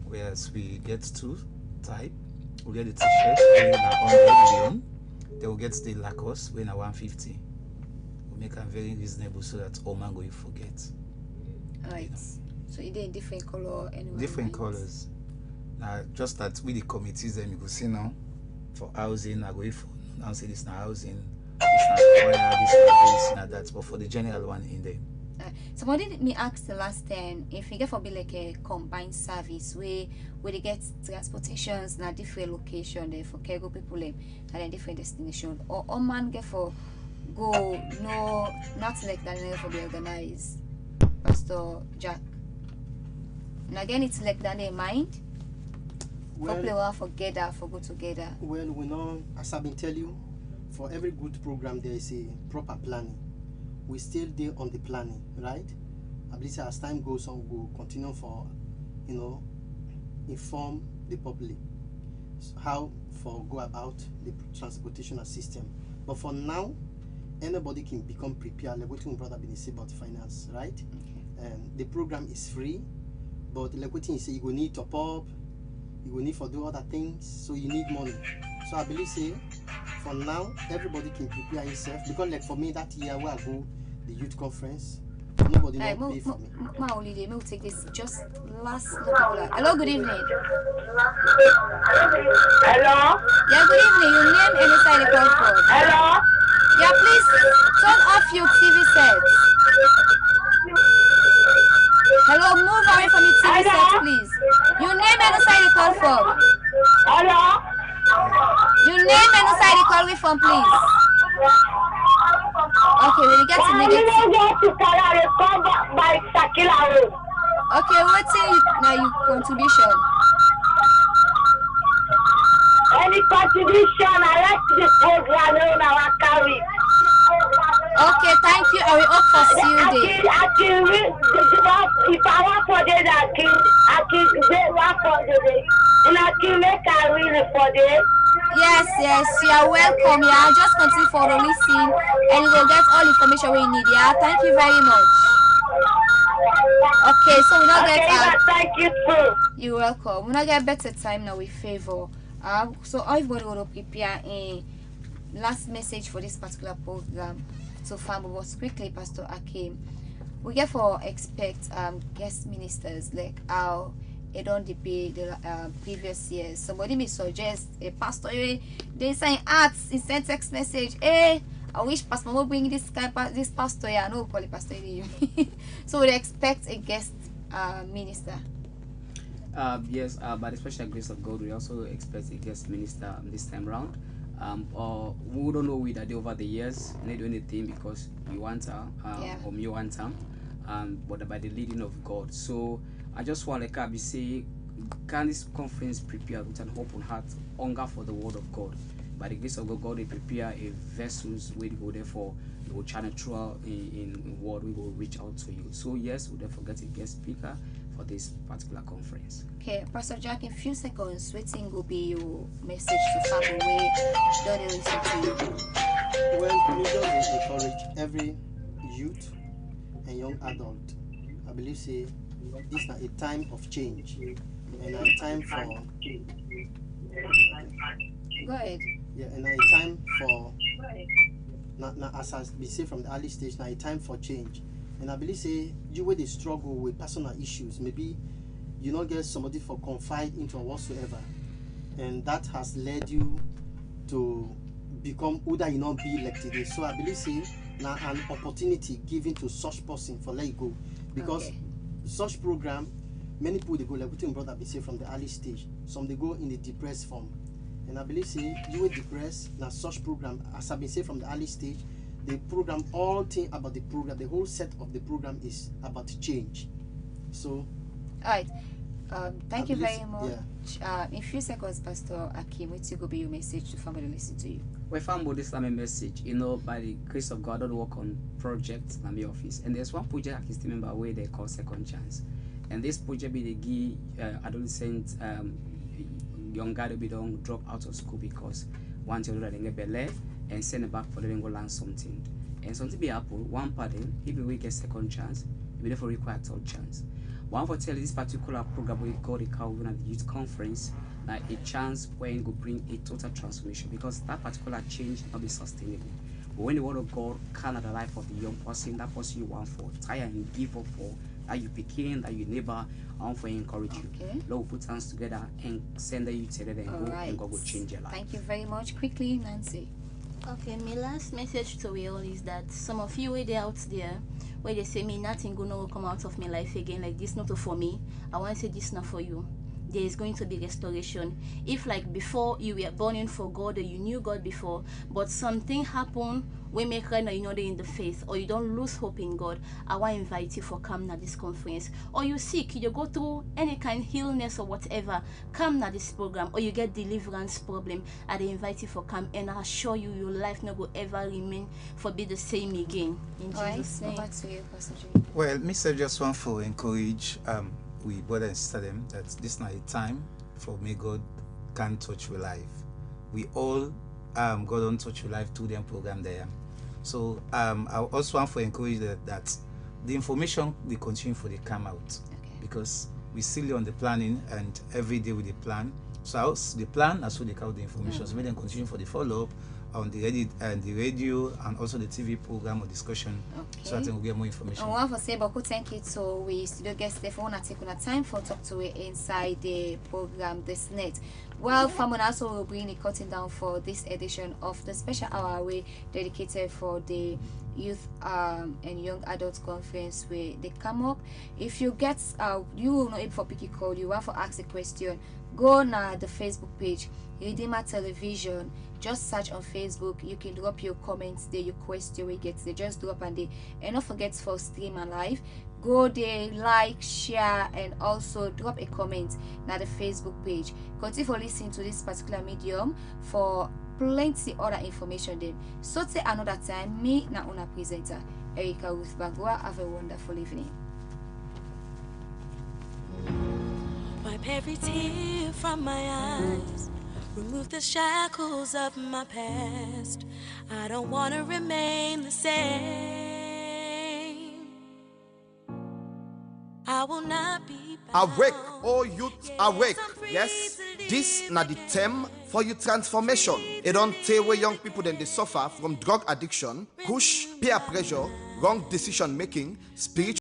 Speaker 8: Whereas we get 2 type. We get the t-shirt weighing 100 million. They will get the Lacoste weighing 150. We make them very reasonable so that all man going forget.
Speaker 4: Right. So you did different color and
Speaker 8: different colors. Now just that with the committees then you go see now for housing, I go for now say this now housing, this now oil, this now that, but for the general one in there.
Speaker 4: Somebody me asked the last time if you get for be like a combined service where they get transportations na different location there for cargo people and then different destination, or man get for go no not like that never for be organized. Pastor Jack. And again it's like that in mind.
Speaker 7: Well,
Speaker 4: for play well together, for go together.
Speaker 7: Well, we know, as I've been telling you, for every good program there is a proper planning. We still there on the planning, right? I believe as time goes on, we'll continue for, inform the public how for go about the transportation system. But for now, anybody can become prepared. Like what my brother been say about finance, right? Okay. The program is free, but like what you say, you will need top up. You will need for do other things, so you need money. So I believe say for now everybody can prepare yourself, because like for me that year where I go the youth conference, nobody
Speaker 4: Alright,
Speaker 7: not pay for me.
Speaker 4: Ma holiday, we'll take this just last particular. Hello, good evening.
Speaker 10: Hello?
Speaker 4: Yeah, good evening. Your name and the side you call from.
Speaker 10: Hello?
Speaker 4: Yeah, please turn off your TV set. Hello, move away from your TV set, please. Your name and the side you call from.
Speaker 10: Hello?
Speaker 4: Your name and the side you call me from, please. Okay, when you get to negative.
Speaker 10: Come back by Sakila Road.
Speaker 4: Okay, what's your contribution?
Speaker 10: Any contribution, I like this program on our carry.
Speaker 4: Okay, thank you. I will opt for Sunday.
Speaker 10: If I want for the I can get one for the day. And I can make a read for the
Speaker 4: Yes, you are welcome. Yeah, just continue for the listen and you will get all information we need. Yeah, thank you very much. Okay, so we not get
Speaker 10: thank you too.
Speaker 4: You're welcome. We not get better time now with favor. So everybody will prepare a last message for this particular program. So family was quickly, Pastor Akim. We get for expect guest ministers like how it don't debate the previous years. Somebody may suggest a pastor they say arts in send text message. Hey, I wish pastor will bring this pastor here. No call it pastor. So we expect a guest minister.
Speaker 5: Yes, by the special grace of God, we also expect a guest minister this time round. Or we don't know with that over the years, not do anything because you want her or me want her, but by the leading of God. So I just want to be say, can this conference prepare with an open heart, hunger for the word of God? By the grace of God, God will prepare a vessels where you go therefore you will channel through in word we will reach out to you. So yes, we don't forget a guest speaker for this particular conference.
Speaker 4: Okay, Pastor Jack, in few seconds, waiting will be your message to family way. Don't they listen to you?
Speaker 7: Well, we just encourage every youth and young adult. I believe say this is a time of change and a time for
Speaker 4: go ahead.
Speaker 7: Yeah, and a time for now as I be say from the early stage, now a time for change. And I believe say you where they struggle with personal issues, maybe you not get somebody for confide into or whatsoever, and that has led you to become who that you not be like today. So I believe say now an opportunity given to such person for let you go, because such program many people they go like what brother be say from the early stage, some they go in the depressed form, and I believe say you were depressed now such program as I been say from the early stage. The program, all thing about the program, the whole set of the program is about change. So,
Speaker 4: all right. Thank you very much. Yeah. In few seconds, Pastor Akim, what's going to be your message to family listen to you?
Speaker 5: We found this time a message, by the grace of God, I don't work on projects in my office, and there's one project I can still remember where they call Second Chance, and this project be the adolescent young guy to be done drop out of school because one child that they get and send it back for them go learn something. And something be happen, one party, if we get second chance, we therefore require third chance. One for tell this particular program we got a cow at the youth conference, like a chance when go bring a total transformation, because that particular change not be sustainable. But when the word of God can at the life of the young person, that person you want for, try and give up for, that you became, that you neighbor, I want to encourage you. Lord will put hands together and send you to them and go, and God will change your life.
Speaker 4: Thank you very much. Quickly, Nancy.
Speaker 6: Okay, my last message to we all is that some of you way out there where they say me nothing gonna come out of my life again, like this not for me. I want to say this not for you. There is going to be restoration. If like before you were burning for God or you knew God before, but something happened we make right now you know they're in the faith, or you don't lose hope in God, I want to invite you for come to this conference. Or you sick, you go through any kind of illness or whatever, come to this program. Or you get deliverance problem, I invite you for come, and I assure you your life not will ever remain for be the same again. In Jesus' name.
Speaker 4: Over to you, Pastor J.
Speaker 8: Well, Mr. just want to encourage we brother and sister them that this is not a time for me God can touch your life. We all God don't touch your life through them program there. So I also want to encourage that the information will continue for the come out, because we still on the planning and every day with the plan. So the plan as well they count the information. So we then continue for the follow up on the radio and also the TV program or discussion, so I think we'll get more information.
Speaker 4: I want to say beaucoup thank you to we studio guest Stefan want to take on time for talk to we inside the program this night. Well, Famon also will bring the cutting down for this edition of the special hour we dedicated for the youth and young adults conference where they come up. If you get you will not able for picky call, you want to ask a question, go na the Facebook page Redeemer Television. Just search on Facebook. You can drop your comments there, your question we get there. Just drop and they and don't forget for stream and live. Go there, like, share, and also drop a comment na the Facebook page. Continue for listening to this particular medium for plenty other information then. So till another time, me na una presenter Erica Ruth Bagua. Have a wonderful evening.
Speaker 1: Wipe every tear from my eyes. Remove the shackles of my past. I don't want to remain the same. I will not be bound.
Speaker 2: Awake, oh youth, awake. Yes, this na the term for your transformation. It don't take away young people then they suffer from drug addiction, push, peer pressure, wrong decision making, spiritual